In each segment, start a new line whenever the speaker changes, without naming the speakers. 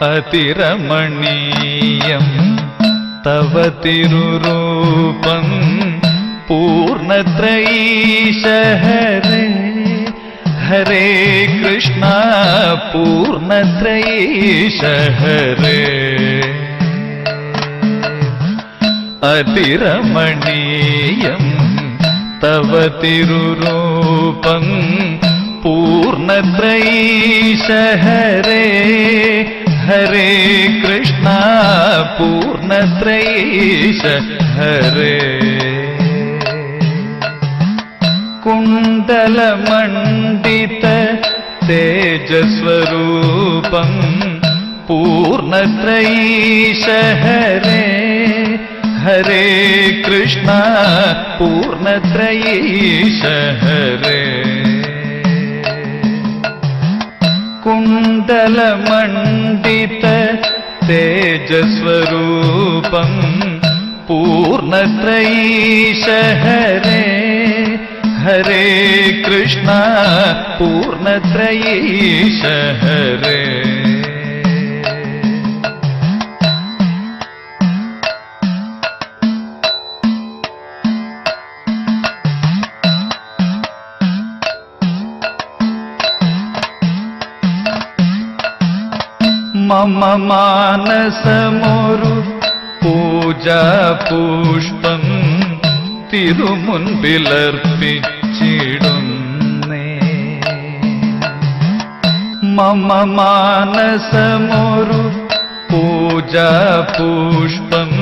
അതിരമണീയം തവ തിരുരൂപം പൂർണ്ണത്രയീശ ഹരേ ഹരേ കൃഷ്ണ പൂർണ്ണത്രയീശ ഹരേ അതിരമണീയം തവ തിരുരൂപം പൂർണ്ണത്രയീശ ഹരേ ഹരേ കൃഷ്ണ പൂർണ്ണത്രയീശ ഹരേ കുണ്ടലമണ്ഡിത തേജസ്വരൂപം പൂർണ്ണത്രയീശ ഹരേ ഹരേ കൃഷ്ണ പൂർണ്ണത്രയീശ ഹരേ കുണ്ടലമണ്ഡിത തേജസ്വരൂപം പൂർണ്ണത്രയീശ ഹരേ ഹരേ കൃഷ്ണ പൂർണ്ണത്രയീശ ഹരേ മമ മാനസമൊരു പൂജാപുഷ്പം തിരുമുൻപിലർപ്പിച്ചിടുന്നേ മമ മാനസമൊരു പൂജാപുഷ്പം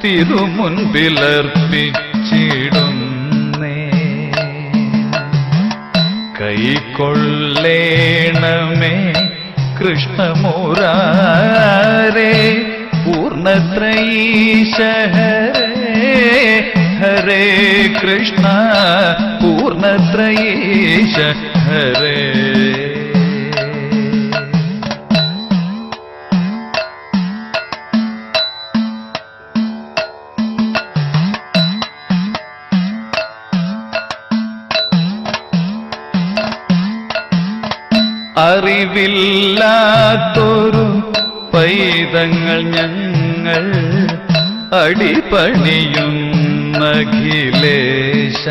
തിരുമുൻപിലർപ്പിച്ചിടുന്നേ കൈക്കൊള്ളേണമേ കൃഷ്ണമുരാരേ പൂർണ്ണത്രയീശ ഹരേ ഹരേ കൃഷ്ണ പൂർണ്ണത്രയീശ ഹരേ അറിവില്ലാത്തൊരു പൈതങ്ങൾ ഞങ്ങൾ അടിപണിയുന്നഖിലേശ